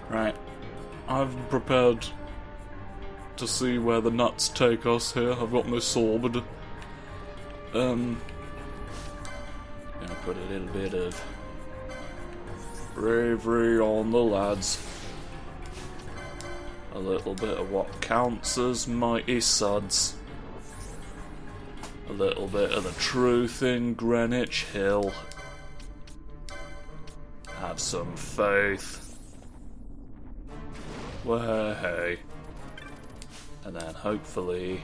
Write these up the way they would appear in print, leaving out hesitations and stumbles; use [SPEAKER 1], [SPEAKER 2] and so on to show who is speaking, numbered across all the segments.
[SPEAKER 1] Right. I've prepared to see where the nuts take us here. I've got my sword. Gonna put a little bit of bravery on the lads. A little bit of what counts as mighty suds. A little bit of the truth in Greenwich Hill. Have some faith. Well, hey. And then hopefully...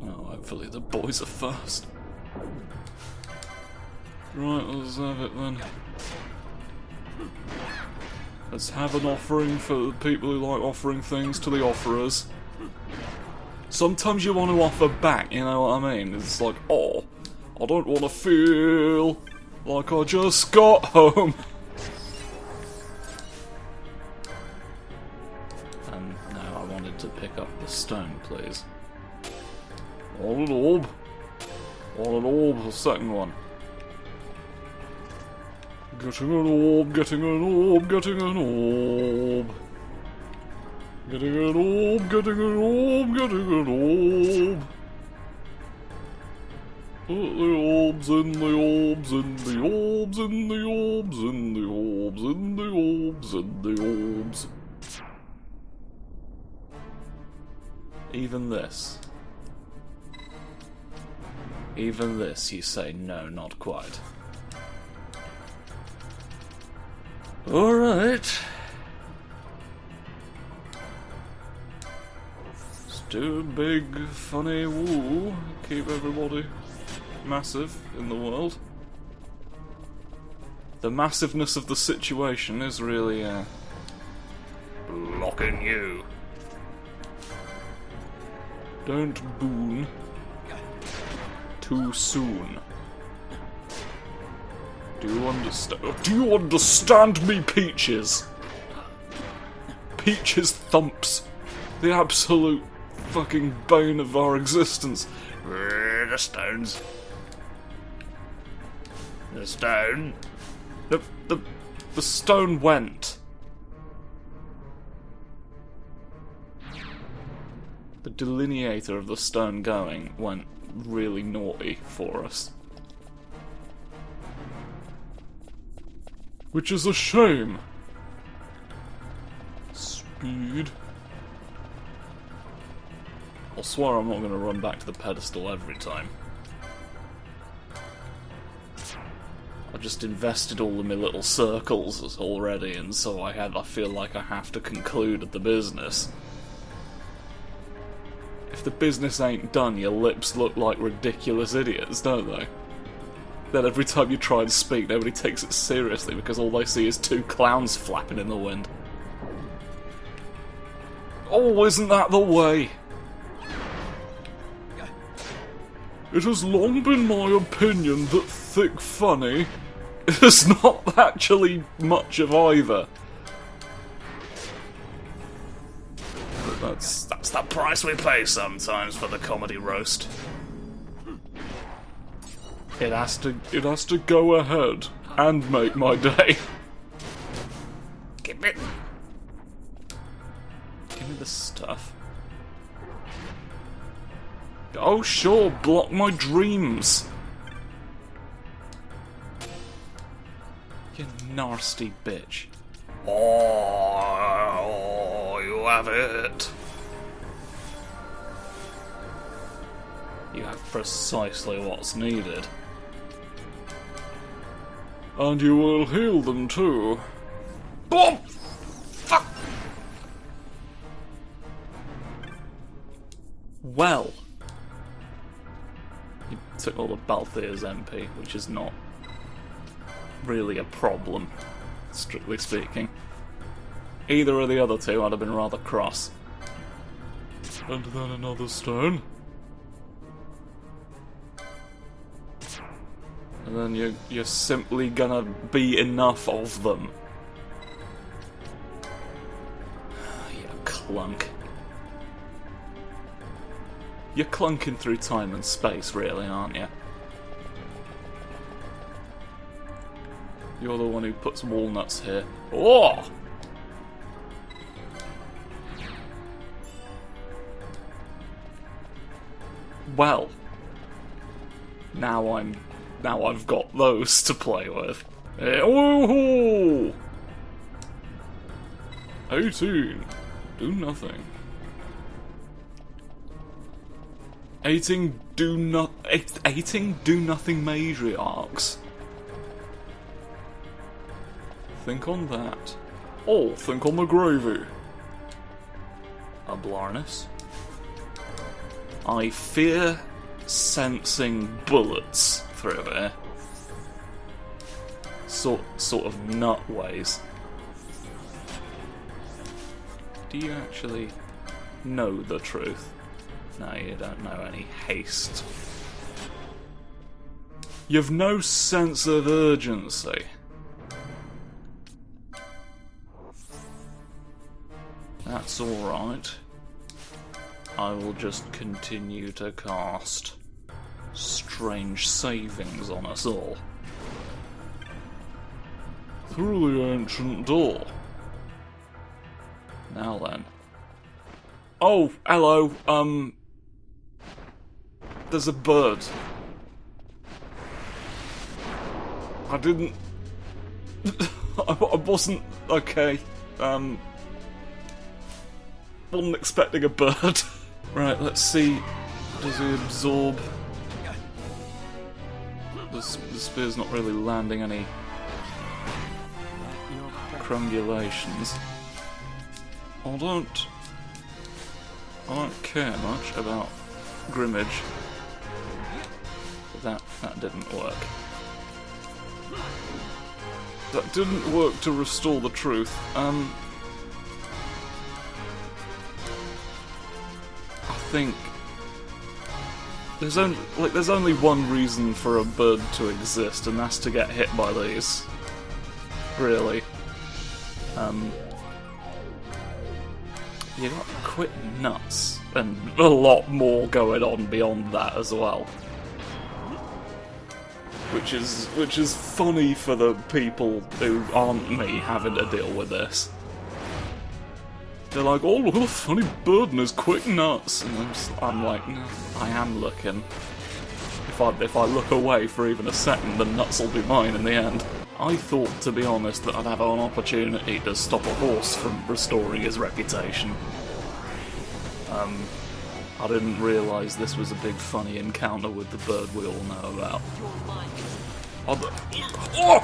[SPEAKER 1] oh, hopefully the boys are first. Right, let's have it then. Let's have an offering for the people who like offering things to the offerers. Sometimes you want to offer back, you know what I mean? It's like, oh, I don't want to feel like I just got home. And now I wanted to pick up the stone, please. Want an orb? Want an orb, the second one. Getting an orb, getting an orb, getting an orb. Getting an orb, getting an orb, getting an orb. Put the orbs in the orbs, in the orbs, in the orbs, in the orbs, in the orbs, in the orbs. Even this. Even this, you say no, not quite. Alright. Let's do a big, funny woo. Keep everybody massive in the world. The massiveness of the situation is really, blocking you. Don't boon too soon. Do you understand? Do you understand me, Peaches? Peaches thumps. The absolute fucking bane of our existence. The stones. The stone. The stone went. The delineator of the stone going went really naughty for us. Which is a shame. Speed. I swear I'm not going to run back to the pedestal every time. I've just invested all of my little circles already, and so I feel like I have to conclude the business. If the business ain't done, your lips look like ridiculous idiots, don't they? Then every time you try and speak, nobody takes it seriously because all they see is two clowns flapping in the wind. Oh, isn't that the way? It has long been my opinion that thick funny is not actually much of either. But that's the price we pay sometimes for the comedy roast. It has to go ahead and make my day. Give me the stuff. Oh sure, block my dreams. You nasty bitch. Oh, you have it. You have precisely what's needed. And you will heal them too. Boom! Fuck! Well. You took all of Balthier's MP, which is not really a problem, strictly speaking. Either of the other two I'd have been rather cross. And then another stone. And then you're simply gonna be enough of them. You clunk. You're clunking through time and space, really, aren't you? You're the one who puts walnuts here. Oh! well, now I've got those to play with. Oh! 18. Do nothing. 18 do nothing matriarchs. Think on that. Oh, think on the gravy. A Blarness. I fear sensing bullets through there. Sort of nut ways. Do you actually know the truth? No, you don't know any haste. You've no sense of urgency. That's alright. I will just continue to cast strange savings on us all. Through the ancient door. Now then. Oh, hello, there's a bird. I didn't... I wasn't... okay, wasn't expecting a bird. Right, let's see. Does he absorb... The spear's not really landing any crungulations. I don't care much about Grimmage. But that didn't work. That didn't work to restore the truth. I think there's only one reason for a bird to exist, and that's to get hit by these. Really. You got quit nuts, and a lot more going on beyond that as well. Which is funny for the people who aren't me having to deal with this. They're like, oh, look at the funny bird and his quick nuts, and I'm like, no, I am looking. If I look away for even a second, the nuts will be mine in the end. I thought, to be honest, that I'd have an opportunity to stop a horse from restoring his reputation. I didn't realise this was a big funny encounter with the bird we all know about. Oh!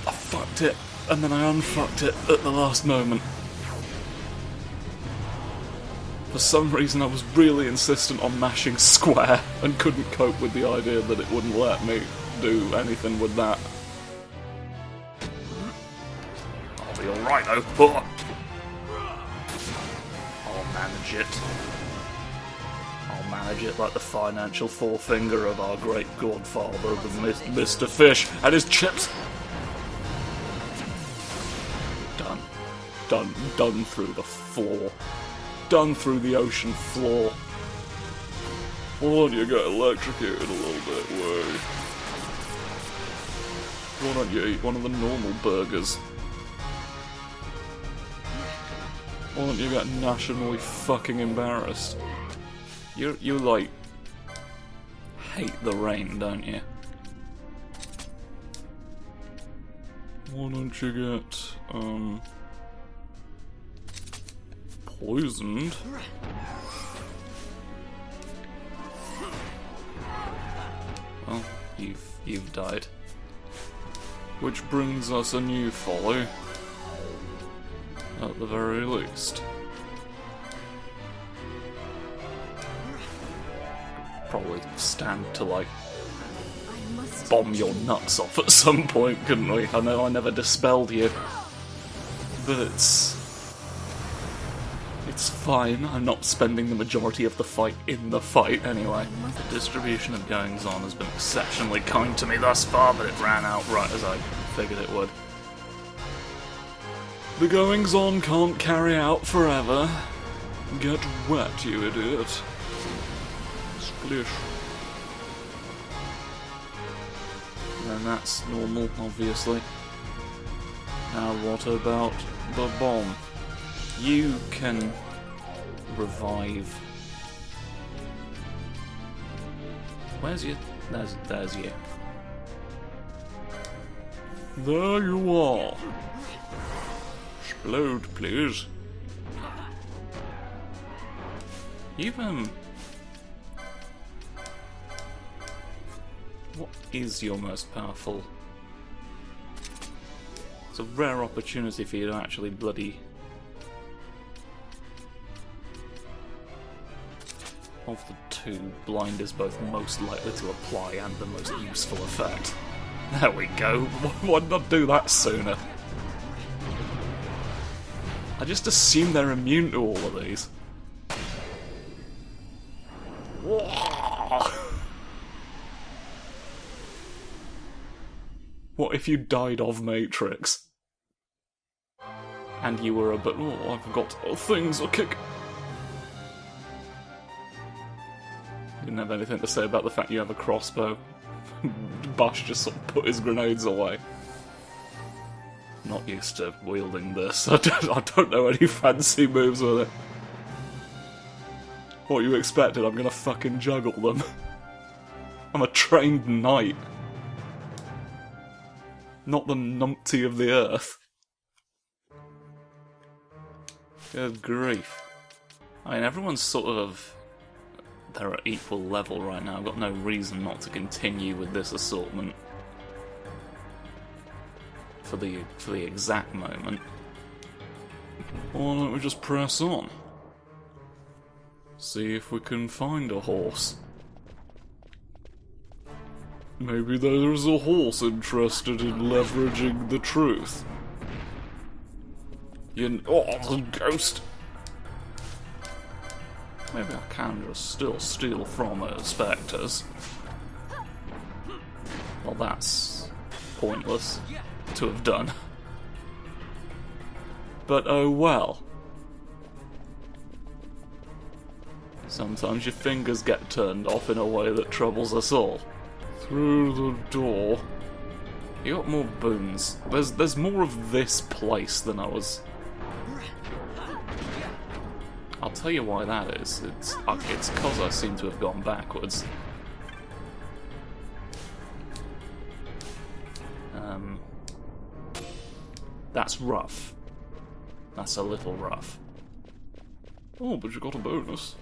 [SPEAKER 1] I fucked it, and then I unfucked it at the last moment. For some reason I was really insistent on mashing square, and couldn't cope with the idea that it wouldn't let me do anything with that. I'll be alright though. I'll manage it. I'll manage it like the financial forefinger of our great godfather, the Mr. Fish, and his chips. Done through the floor. Done through the ocean floor. Why don't you get electrocuted a little bit, Way? Why don't you eat one of the normal burgers? Why don't you get nationally fucking embarrassed? You like, hate the rain, don't you? Why don't you get, poisoned? Well, you've died. Which brings us a new folly. At the very least. Probably stand to, like, bomb your nuts off at some point, couldn't we? I know I never dispelled you. But it's fine. I'm not spending the majority of the fight in the fight anyway. The distribution of goings-on has been exceptionally kind to me thus far, but it ran out right as I figured it would. The goings-on can't carry out forever. Get wet, you idiot. Splish. And that's normal, obviously. Now what about the bomb? You can revive Where's you? There's you. There you are. Explode, please. What is your most powerful? It's a rare opportunity for you to actually bloody... Of the two, blind is both most likely to apply and the most useful effect. There we go. Why not do that sooner? I just assume they're immune to all of these. What if you died of Matrix? And you were a bit... Oh, I forgot things are kick... Didn't have anything to say about the fact you have a crossbow. Bush just sort of put his grenades away. Not used to wielding this. I don't know any fancy moves with it. What you expected? I'm gonna fucking juggle them. I'm a trained knight. Not the numpty of the earth. Good grief. I mean, everyone's sort of... They're at equal level right now. I've got no reason not to continue with this assortment. For the exact moment. Why don't we just press on? See if we can find a horse. Maybe there's a horse interested in leveraging the truth. Oh, the ghost! Maybe I can just still steal from her spectres. Well, that's pointless to have done. But oh well. Sometimes your fingers get turned off in a way that troubles us all. Through the door. You got more boons. There's more of this place than I was... I'll tell you why that is. It's because I seem to have gone backwards. That's rough. That's a little rough. Oh, but you got a bonus.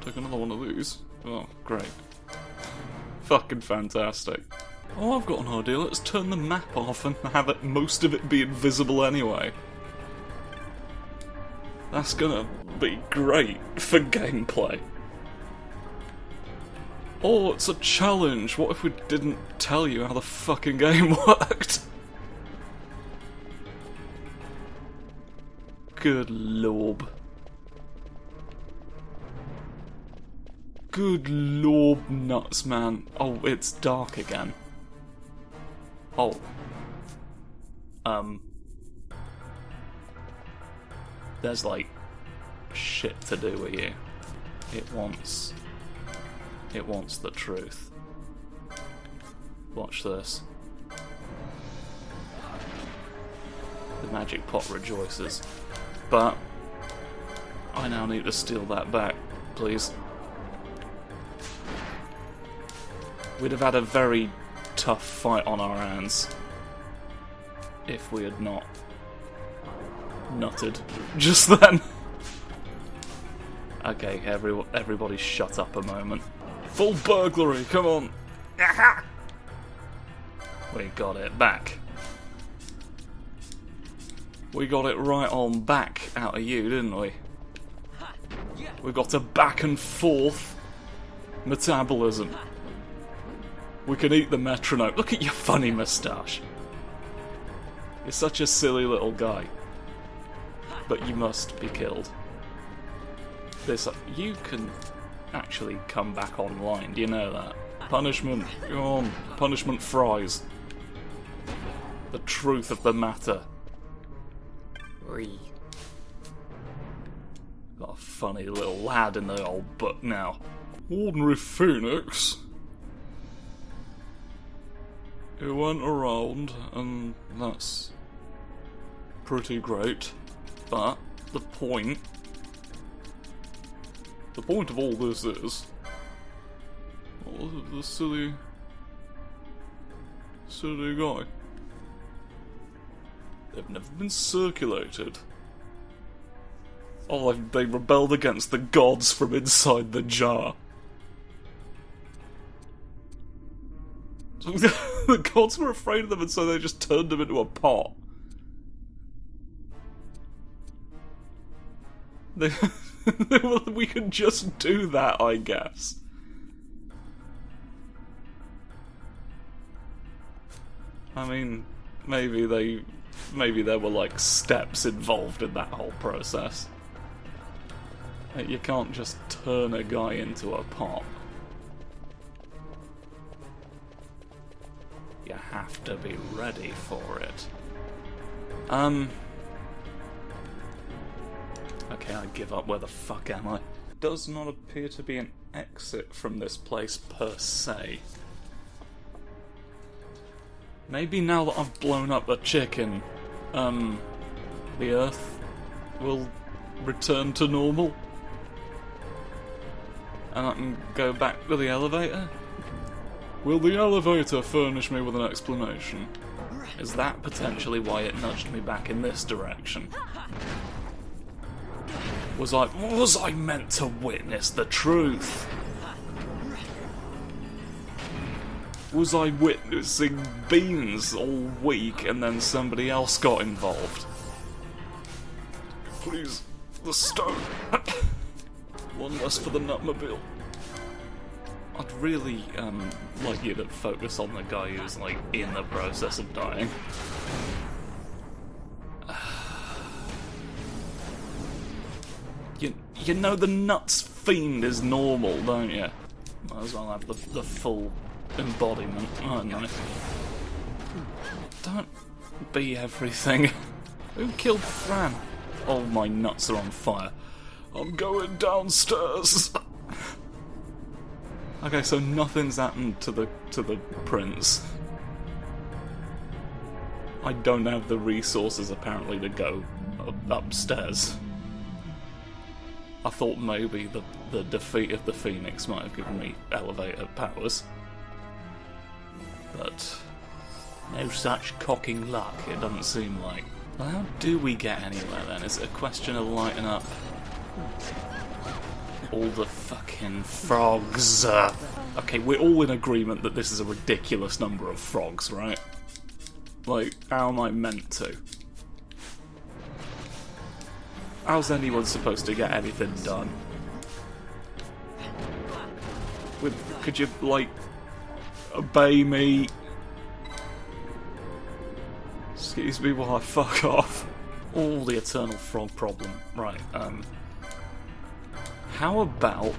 [SPEAKER 1] Take another one of these. Oh, great. Fucking fantastic. Oh, I've got an idea. Let's turn the map off and have most of it be invisible anyway. That's gonna be great for gameplay. Oh, it's a challenge. What if we didn't tell you how the fucking game worked? Good lord. Good lord nuts, man. Oh, it's dark again. Oh. There's like shit to do with you. It wants the truth. Watch this. The magic pot rejoices. But I now need to steal that back, please. We'd have had a very tough fight on our hands if we had not nutted just then. Okay, everybody shut up a moment. Full burglary, come on! We got it back. We got it right on back out of you, didn't we? We got a back and forth metabolism. We can eat the metronome. Look at your funny moustache. You're such a silly little guy. But you must be killed. You can actually come back online, do you know that? Punishment, go on. Punishment fries. The truth of the matter. Got a funny little lad in the old book now. Ordinary Phoenix. It went around, and that's pretty great. But the point of all this is, well, the silly guy. They've never been circulated. Oh, they rebelled against the gods from inside the jar. The gods were afraid of them, and so they just turned them into a pot. We can just do that, I guess. I mean, maybe there were like steps involved in that whole process. You can't just turn a guy into a pot. You have to be ready for it. Okay, I give up. Where the fuck am I? Does not appear to be an exit from this place per se. Maybe now that I've blown up a chicken, the Earth will return to normal? And I can go back to the elevator? Will the elevator furnish me with an explanation? Is that potentially why it nudged me back in this direction? Was I meant to witness the truth? Was I witnessing beans all week and then somebody else got involved? Please, the stone. One less for the Nutmobile. I'd really like you to focus on the guy who's like in the process of dying. You know the nuts fiend is normal, don't you? Might as well have the full embodiment. Oh no. Don't be everything. Who killed Fran? Oh, my nuts are on fire. I'm going downstairs. Okay, so nothing's happened to the prince. I don't have the resources apparently to go upstairs. I thought maybe the defeat of the Phoenix might have given me elevator powers. But no such cocking luck, it doesn't seem like. Well, how do we get anywhere then? Is it a question of lighting up all the fucking frogs? Okay, we're all in agreement that this is a ridiculous number of frogs, right? Like, how am I meant to? How's anyone supposed to get anything done? Could you, like, obey me? Excuse me while I fuck off. All the eternal frog problem. Right, how about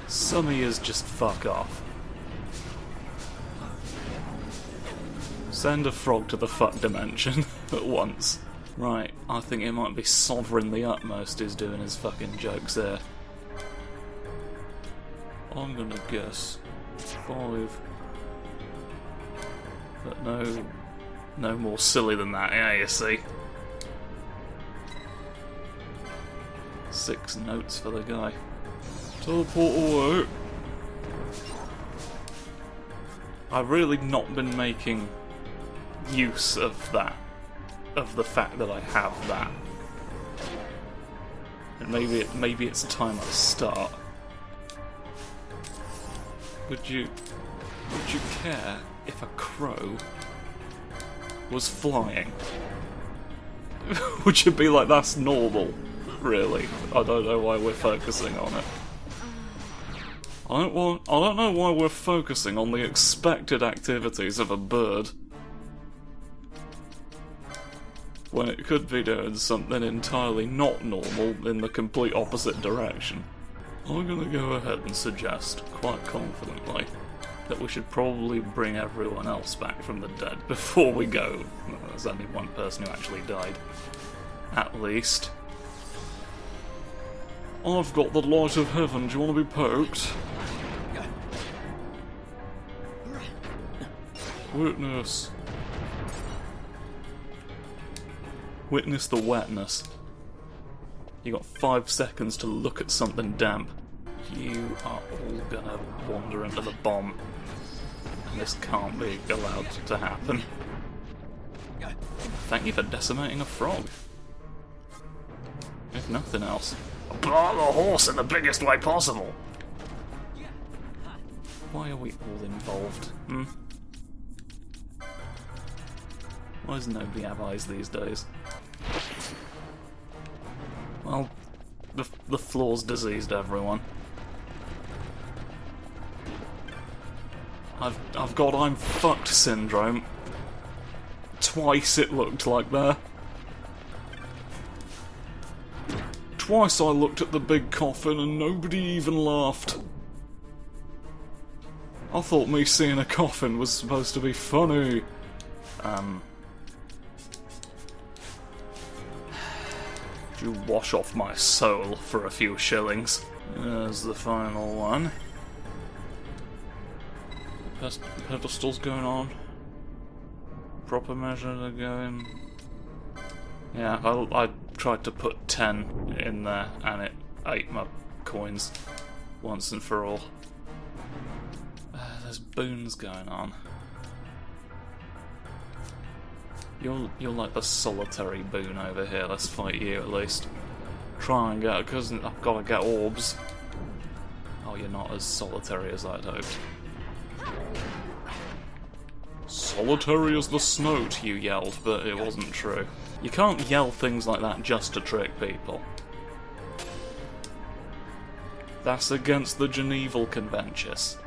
[SPEAKER 1] some of yous just fuck off? Send a frog to the fuck dimension at once. Right, I think it might be Sovereign the Utmost who's doing his fucking jokes there. I'm gonna guess 5. But no more silly than that, yeah, you see. 6 notes for the guy. Teleport away. I've really not been making use of that. Of the fact that I have that. And maybe it's time I start. Would you care if a crow was flying? Would you be like, that's normal? Really? I don't know why we're focusing on it. I don't know why we're focusing on the expected activities of a bird when it could be doing something entirely not normal in the complete opposite direction. I'm gonna go ahead and suggest, quite confidently, that we should probably bring everyone else back from the dead before we go. Well, there's only one person who actually died. At least. I've got the light of heaven, do you want to be poked? Witness. Witness the wetness. You got 5 seconds to look at something damp. You are all gonna wander into the bomb. And this can't be allowed to happen. Thank you for decimating a frog. If nothing else.
[SPEAKER 2] Bar the horse in the biggest way possible.
[SPEAKER 1] Why are we all involved? Why does nobody have eyes these days? Well, the floor's diseased everyone. I've got I'm fucked syndrome. Twice it looked like there. Twice I looked at the big coffin and nobody even laughed. I thought me seeing a coffin was supposed to be funny. You wash off my soul for a few shillings. There's the final one. Pedestals going on. Proper measure they're going. Yeah, I tried to put 10 in there and it ate my coins once and for all. There's boons going on. You're like the solitary boon over here. Let's fight you at least. Try and get, because I've got to get orbs. Oh, you're not as solitary as I'd hoped. Solitary as the snout, you yelled, but it wasn't true. You can't yell things like that just to trick people. That's against the Geneval Conventions.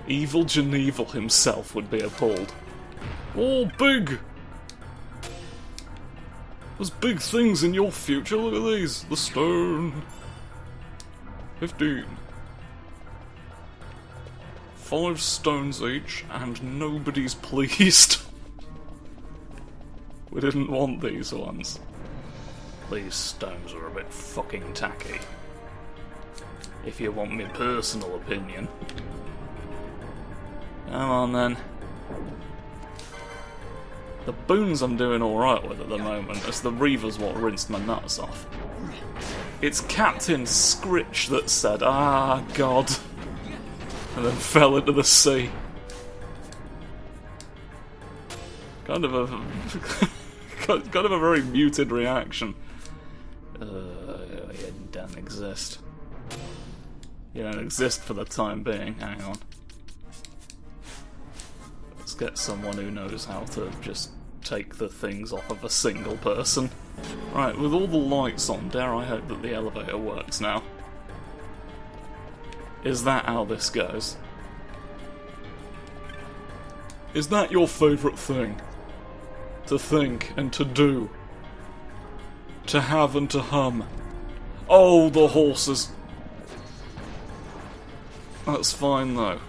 [SPEAKER 1] Evil Geneval himself would be appalled. Oh, big! There's big things in your future, look at these. The stone. 15. 5 stones each, and nobody's pleased. We didn't want these ones. These stones are a bit fucking tacky. If you want my personal opinion. Come on then. The boons I'm doing alright with at the moment. It's the Reaver's what rinsed my nuts off. It's Captain Scritch that said, "Ah, God," and then fell into the sea. Kind of a very muted reaction. You don't exist. You don't exist for the time being. Hang on. Let's get someone who knows how to just take the things off of a single person. Right, with all the lights on, dare I hope that the elevator works now. Is that how this goes? Is that your favourite thing? To think and to do? To have and to hum? Oh, the horses! That's fine though.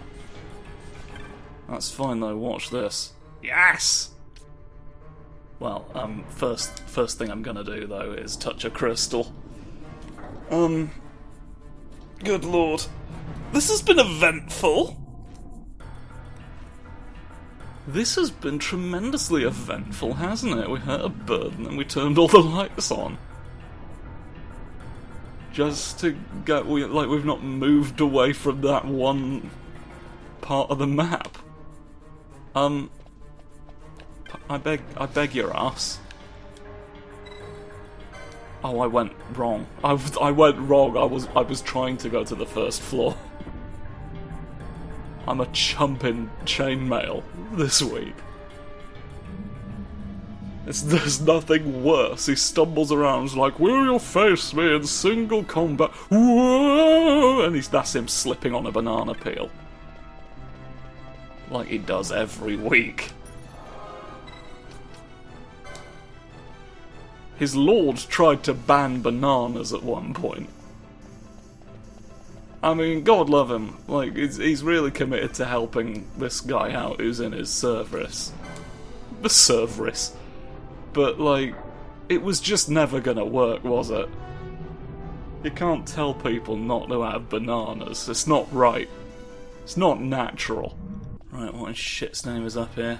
[SPEAKER 1] That's fine though, watch this. Yes! Well, first thing I'm gonna do though is touch a crystal. Good lord. This has been eventful! This has been tremendously eventful, hasn't it? We heard a bird and then we turned all the lights on. Just to get, like we've not moved away from that one part of the map. I beg your ass. Oh, I went wrong. I went wrong. I was trying to go to the first floor. I'm a chump in chainmail this week. There's nothing worse. He stumbles around like, "Will you face me in single combat?" Whoa! And that's him slipping on a banana peel. Like he does every week. His lord tried to ban bananas at one point. I mean, God love him. Like, he's really committed to helping this guy out who's in his service. The service. But, like, it was just never gonna work, was it? You can't tell people not to have bananas. It's not right. It's not natural. Right, what in shit's name is up here?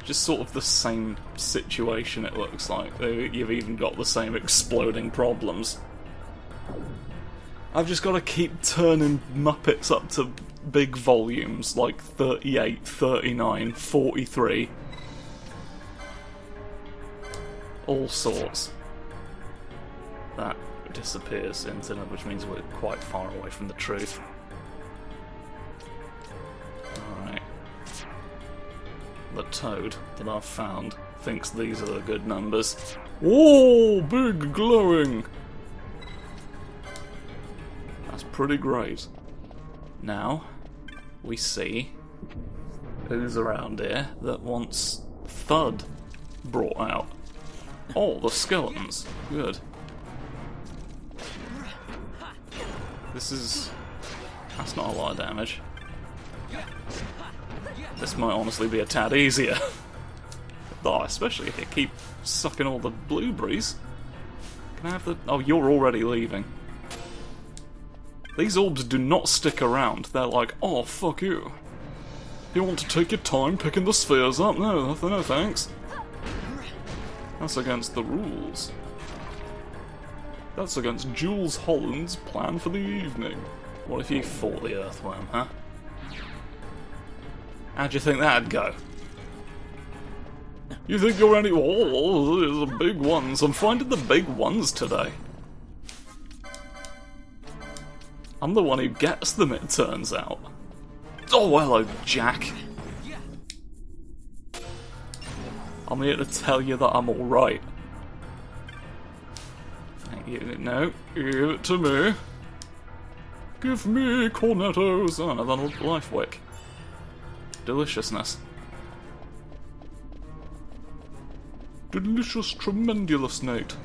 [SPEAKER 1] Just sort of the same situation, it looks like. You've even got the same exploding problems. I've just got to keep turning Muppets up to big volumes, like 38, 39, 43. All sorts. That disappears internet, which means we're quite far away from the truth. Alright. The toad that I've found thinks these are the good numbers. Whoa! Big glowing! That's pretty great. Now, we see who's around here that wants Thud brought out. Oh, the skeletons. Good. That's not a lot of damage. This might honestly be a tad easier. Oh, especially if you keep sucking all the blueberries. Can I have the... Oh, you're already leaving. These orbs do not stick around. They're like, oh, fuck you. You want to take your time picking the spheres up? No thanks. That's against the rules. That's against Jules Holland's plan for the evening. What if you fought the earthworm, huh? How'd you think that'd go? You think you're any... Oh, the big ones. I'm finding the big ones today. I'm the one who gets them, it turns out. Oh, hello, Jack. I'm here to tell you that I'm alright. Thank you. No, give it to me. Give me cornettos. Oh, another life wick. Deliciousness. Delicious, tremendulous, Nate.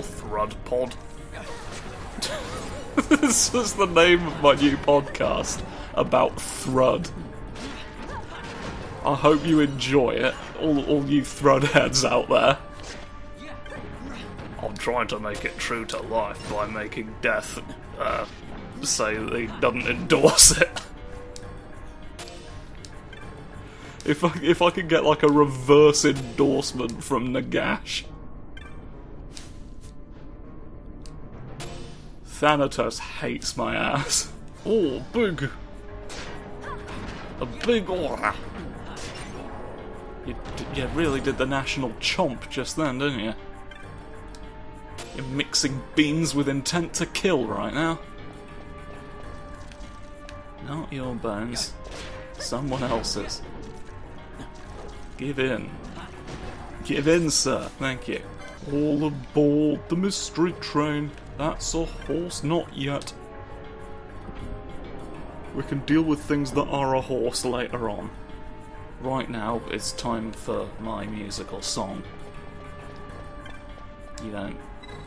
[SPEAKER 2] Thrud pod.
[SPEAKER 1] This is the name of my new podcast about Thrud. I hope you enjoy it, all you Thrud heads out there.
[SPEAKER 2] I'm trying to make it true to life by making Death say that he doesn't endorse it.
[SPEAKER 1] If I could get like a reverse endorsement from Nagash. Thanatos hates my ass. Oh, big. A big aura. You really did the national chomp just then, didn't you? You're mixing beans with intent to kill right now. Not your bones. Someone else's. Give in. Give in, sir. Thank you. All aboard the mystery train. That's a horse. Not yet. We can deal with things that are a horse later on. Right now, it's time for my musical song. You don't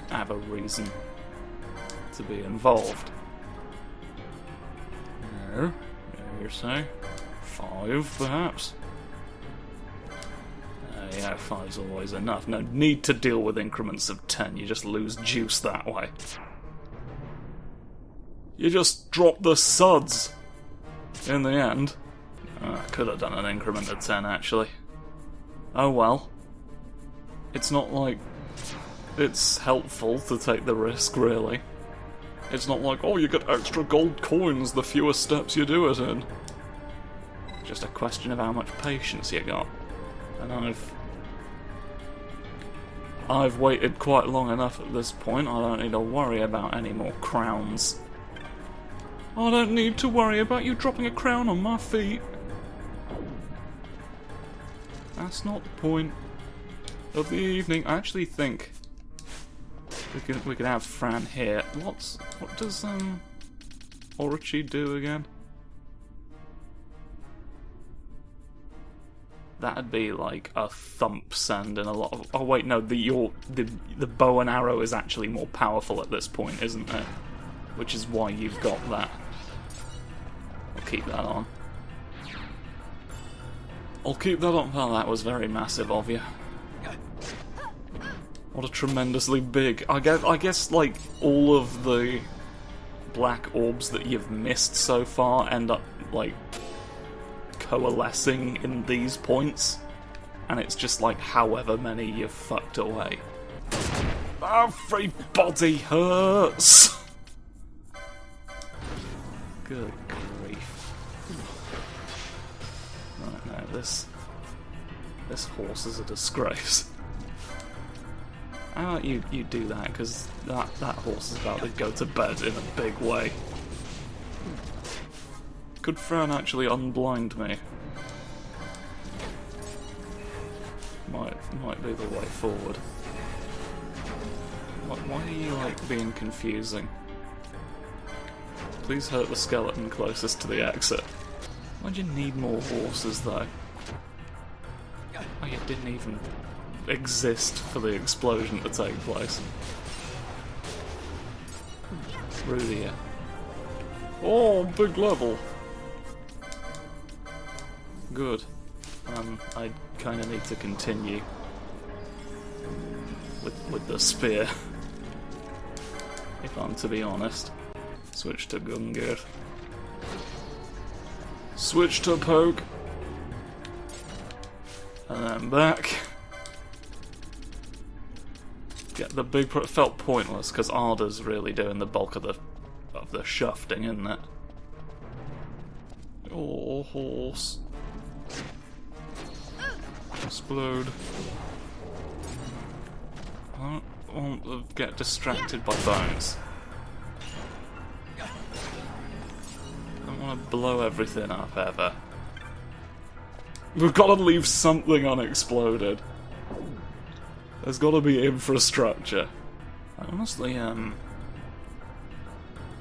[SPEAKER 1] have a reason to be involved. No, you say 5, perhaps. Yeah, 5's always enough. No need to deal with increments of 10. You just lose juice that way. You just drop the suds in the end. I could have done an increment of 10, actually. Oh well. It's not like it's helpful to take the risk, really. It's not like, oh, you get extra gold coins the fewer steps you do it in. Just a question of how much patience you got. And I've waited quite long enough at this point. I don't need to worry about any more crowns. I don't need to worry about you dropping a crown on my feet. That's not the point of the evening. I actually think we can have Fran here. What does Orochi do again? That'd be like a thump send and a lot of... Oh wait, no, the bow and arrow is actually more powerful at this point, isn't it? Which is why you've got that. I'll keep that on. I'll keep that on. Well, that was very massive of you. What a tremendously big... I guess like, all of the black orbs that you've missed so far end up, like, coalescing in these points, and it's just like however many you've fucked away. Everybody hurts! Good grief. Right, now this horse is a disgrace. How about you do that, because that horse is about to go to bed in a big way. Could Fran actually unblind me? Might be the way forward. Why are you, like, being confusing? Please hurt the skeleton closest to the exit. Why'd you need more horses, though? Oh, you didn't even exist for the explosion to take place. Rudy. Oh, big level. Good. I kind of need to continue with the spear, if I'm to be honest. Switch to Gungar. Switch to poke. And then back. Get the big. It felt pointless because Arda's really doing the bulk of the shafting, isn't it? Oh, horse. Explode. I don't want to get distracted by bones. I don't want to blow everything up ever. We've got to leave something unexploded. There's got to be infrastructure. I honestly,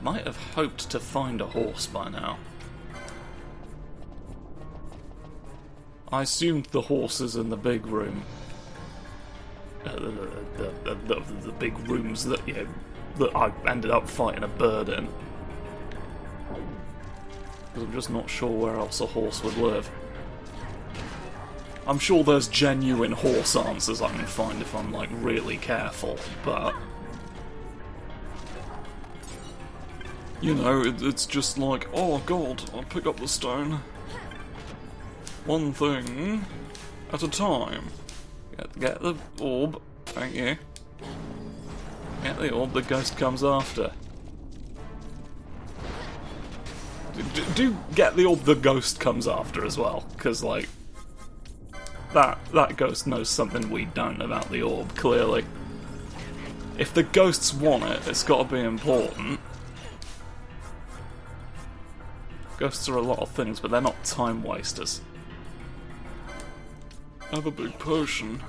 [SPEAKER 1] might have hoped to find a horse by now. I assumed the horses in the big room. The big rooms that, you know, that I ended up fighting a bird in. Because I'm just not sure where else a horse would live. I'm sure there's genuine horse answers I can find if I'm, like, really careful, but... You know, it's just like, oh god, I'll pick up the stone. One thing at a time. Get the orb, thank you. Get the orb, the ghost comes after. Do get the orb the ghost comes after as well, because, like, that ghost knows something we don't about the orb, clearly. If the ghosts want it, it's got to be important. Ghosts are a lot of things, but they're not time wasters. Have a big potion.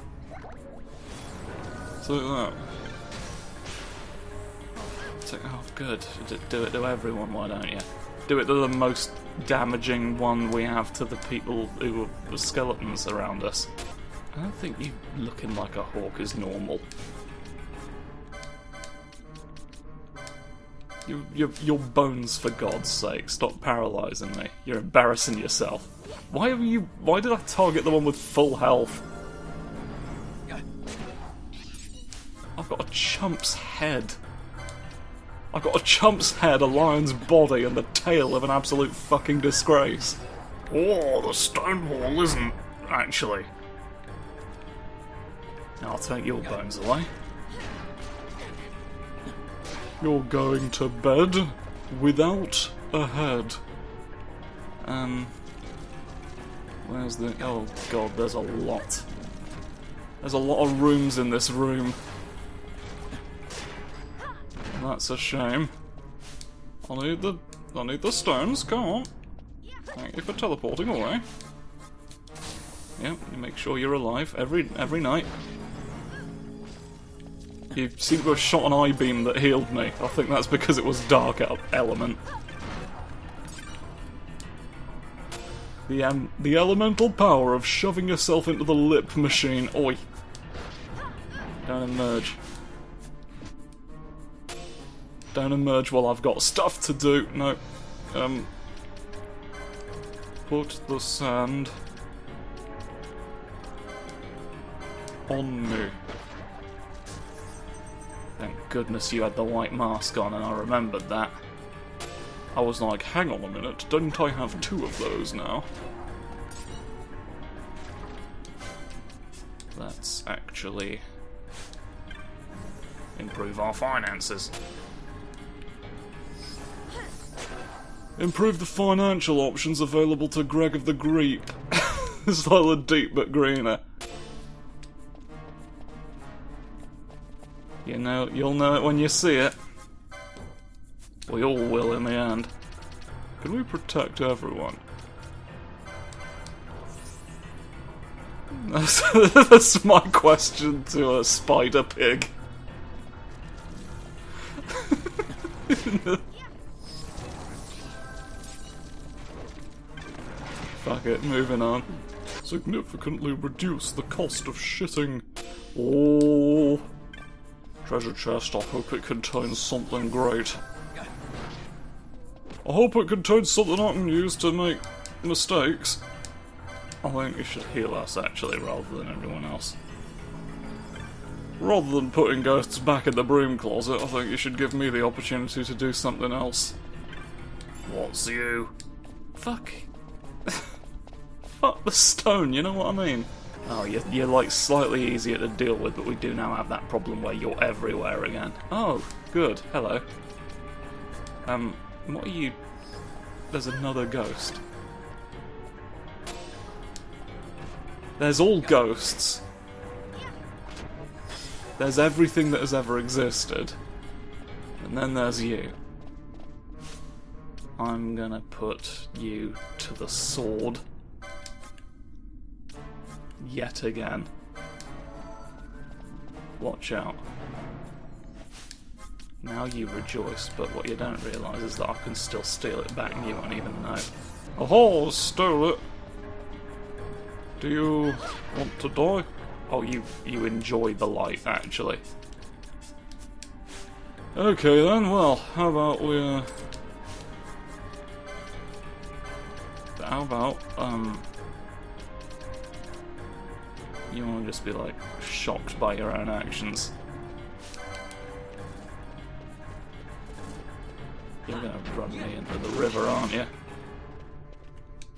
[SPEAKER 1] Take that. Oh, good. Do it to everyone, why don't you? Do it to the most damaging one we have to the people who are skeletons around us. I don't think you looking like a hawk is normal. Your bones, for God's sake. Stop paralysing me. You're embarrassing yourself. Why did I target the one with full health? I've got a chump's head. I've got a chump's head, a lion's body, and the tail of an absolute fucking disgrace.
[SPEAKER 2] Oh, the stone wall isn't, actually.
[SPEAKER 1] I'll take your bones away. You're going to bed without a head. Where's the... Oh god, there's a lot. There's a lot of rooms in this room. That's a shame. I need the stones, come on. Thank you for teleporting away. Yep, you make sure you're alive every night. You seem to have shot an eye beam that healed me. I think that's because it was dark element. The elemental power of shoving yourself into the lip machine. Oi. Don't emerge. Don't emerge while I've got stuff to do. No. Put the sand on me. Thank goodness you had the white mask on and I remembered that. I was like, hang on a minute, don't I have two of those now?
[SPEAKER 2] Let's actually improve our finances.
[SPEAKER 1] Improve the financial options available to Greg of the Greep. Slightly deep but greener. You know, you'll know it when you see it. We all will in the end. Can we protect everyone? That's my question to a spider pig. Fuck it, moving on. Significantly reduce the cost of shitting. Oh. Treasure chest, I hope it contains something great. I hope it contains something I can use to make mistakes. I think you should heal us, actually, rather than everyone else. Rather than putting ghosts back in the broom closet, I think you should give me the opportunity to do something else.
[SPEAKER 2] What's you?
[SPEAKER 1] Fuck. Fuck the stone, you know what I mean? Oh, you're like slightly easier to deal with, but we do now have that problem where you're everywhere again. Oh, good. Hello. What are you... There's another ghost. There's all ghosts. There's everything that has ever existed. And then there's you. I'm gonna put you to the sword. Yet again. Watch out. Now you rejoice, but what you don't realise is that I can still steal it back and you won't even know. Oh, stole it! Do you want to die? Oh, you enjoy the light, actually. Okay then, well, how about we, you want to just be, like, shocked by your own actions. You're gonna run me into the river, aren't you?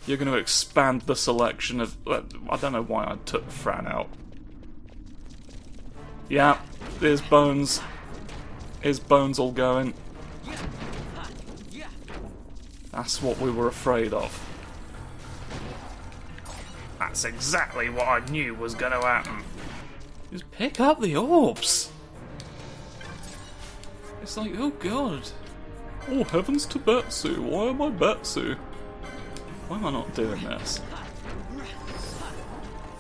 [SPEAKER 1] You're gonna expand the selection of... I don't know why I took Fran out. Yeah, there's bones. His bones all going. That's what we were afraid of.
[SPEAKER 2] That's exactly what I knew was gonna happen.
[SPEAKER 1] Just pick up the orbs. It's like, oh god. Oh heavens to Betsu, why am I Betsu? Why am I not doing this?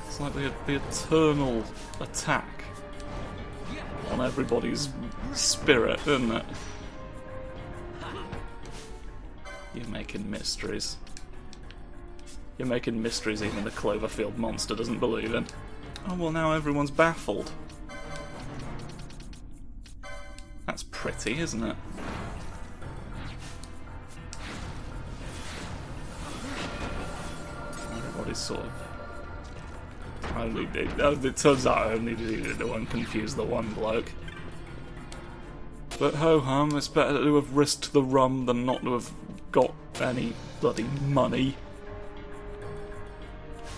[SPEAKER 1] It's like the eternal attack on everybody's spirit, isn't it? You're making mysteries. You're making mysteries even the Cloverfield monster doesn't believe in. Oh well, now everyone's baffled. That's pretty, isn't it? Everybody's sort of... it turns out I only needed to unconfuse the one bloke. But ho-hum, it's better to have risked the rum than not to have got any bloody money.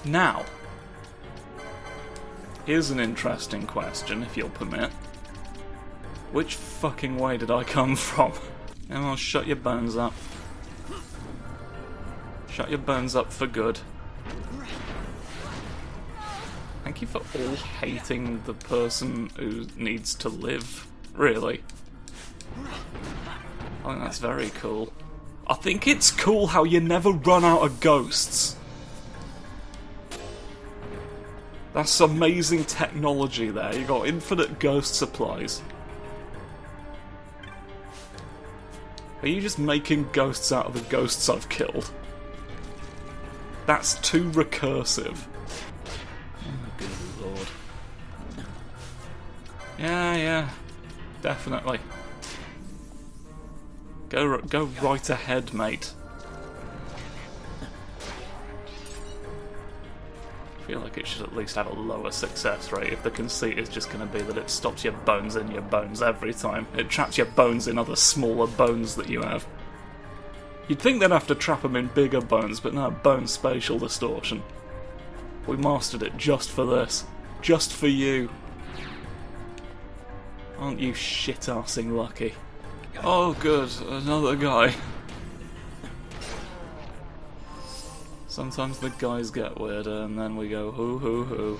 [SPEAKER 1] Now, here's an interesting question, if you'll permit. Which fucking way did I come from? Come on, shut your bones up. Shut your bones up for good. Thank you for all hating the person who needs to live, really. I think that's very cool. I think it's cool how you never run out of ghosts. That's amazing technology there. You got infinite ghost supplies. Are you just making ghosts out of the ghosts I've killed? That's too recursive. Oh, good lord. Yeah, definitely. Go right ahead, mate. I feel like it should at least have a lower success rate if the conceit is just going to be that it stops your bones in your bones every time. It traps your bones in other smaller bones that you have. You'd think they'd have to trap them in bigger bones, but no, bone spatial distortion. We mastered it just for this. Just for you. Aren't you shit-arsing lucky? Oh good, another guy. Sometimes the guys get weirder and then we go hoo hoo hoo.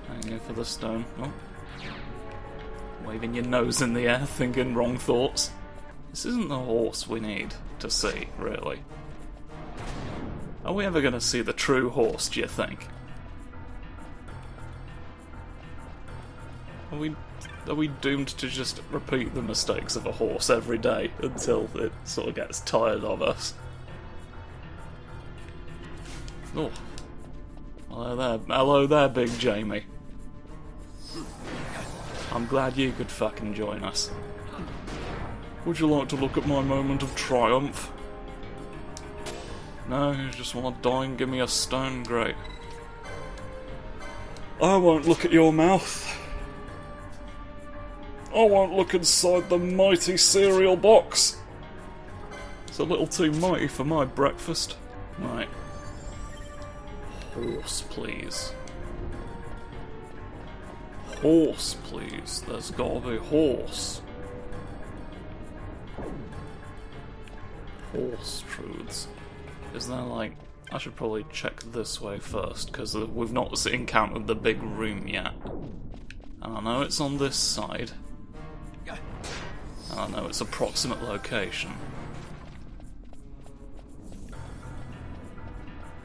[SPEAKER 1] Hanging for the stone. Oh. Waving your nose in the air, thinking wrong thoughts. This isn't the horse we need to see, really. Are we ever going to see the true horse, do you think? Are we doomed to just repeat the mistakes of a horse every day until it sort of gets tired of us? Oh. Hello there, Big Jamie. I'm glad you could fucking join us. Would you like to look at my moment of triumph? No, you just want to die and give me a stone? Great. I won't look at your mouth. I won't look inside the mighty cereal box. It's a little too mighty for my breakfast. Right. Horse, please. Horse, please. There's gotta be horse. Horse truths. Is there like... I should probably check this way first, because we've not encountered the big room yet. And I know it's on this side. And I know its approximate location.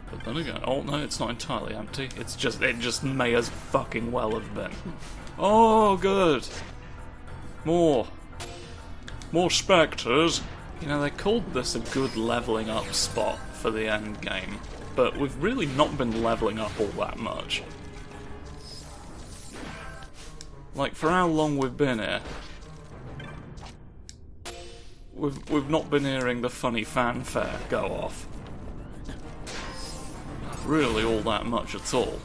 [SPEAKER 1] But then again, oh no, it's not entirely empty. It just may as fucking well have been. Oh, good. More spectres. You know, they called this a good leveling up spot for the end game, but we've really not been leveling up all that much. Like, for how long we've been here, we've not been hearing the funny fanfare go off. Really all that much at all.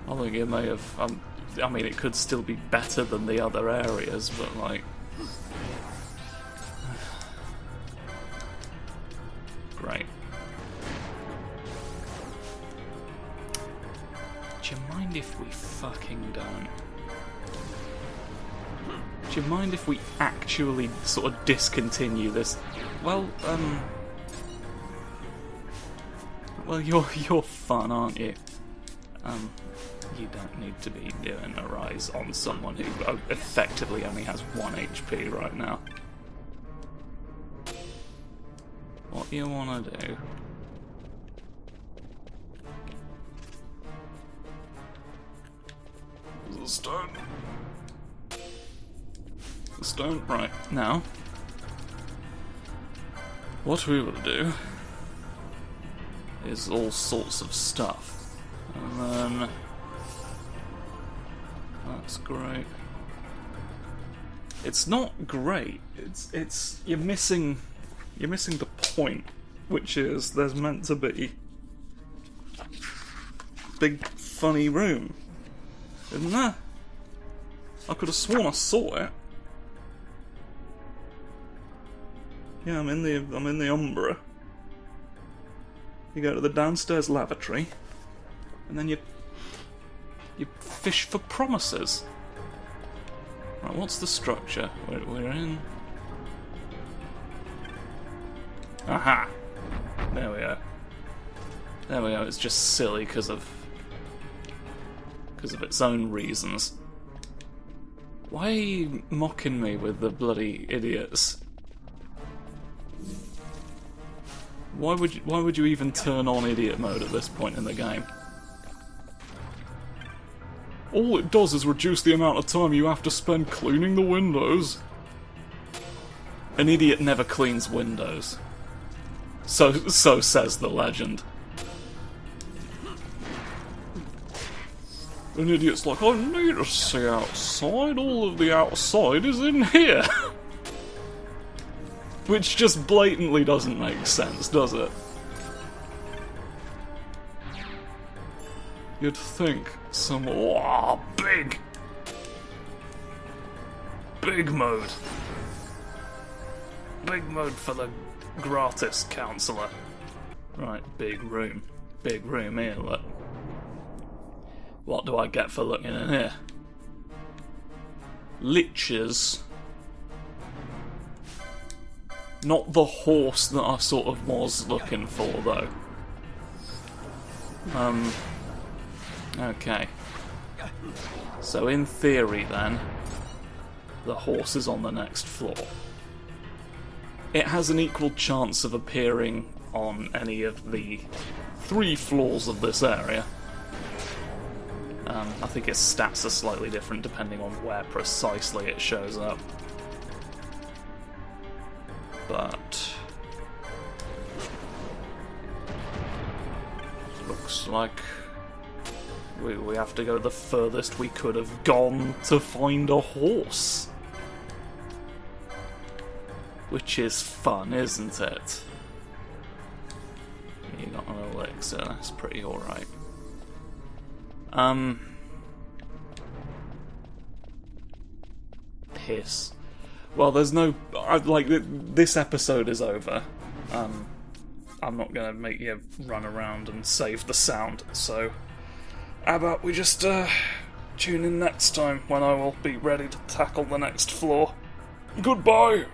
[SPEAKER 1] I think it may have... I mean, it could still be better than the other areas, but like... Great. Do you mind if we fucking don't? Do you mind if we actually sort of discontinue this? Well, well, you're fun, aren't you? You don't need to be doing a rise on someone who effectively only has 1 HP right now. What do you want to do? The stone. The stone, right, now. What we will do is all sorts of stuff. And then... That's great. It's not great. It's you're missing the point, which is there's meant to be big funny room, isn't there? I could have sworn I saw it. Yeah, I'm in the Umbra. You go to the downstairs lavatory, and then you fish for promises. Right, what's the structure? We're in... Aha! There we are. There we are, it's just silly because of its own reasons. Why are you mocking me with the bloody idiots? Why would you even turn on idiot mode at this point in the game? All it does is reduce the amount of time you have to spend cleaning the windows. An idiot never cleans windows. So says the legend. An idiot's like, I need to see outside, all of the outside is in here. Which just blatantly doesn't make sense, does it? You'd think some... Oh, big!
[SPEAKER 2] Big mode. Big mode for the gratis counsellor.
[SPEAKER 1] Right, big room. Big room here, look. What do I get for looking in here? Liches. Not the horse that I sort of was looking for, though. Okay. So in theory, then, the horse is on the next floor. It has an equal chance of appearing on any of the 3 floors of this area. I think its stats are slightly different depending on where precisely it shows up. But looks like we have to go the furthest we could have gone to find a horse. Which is fun, isn't it? You got an elixir, that's pretty alright. Piss. Well, there's no... this episode is over. I'm not gonna make you run around and save the sound, so... How about we just, tune in next time when I will be ready to tackle the next floor. Goodbye!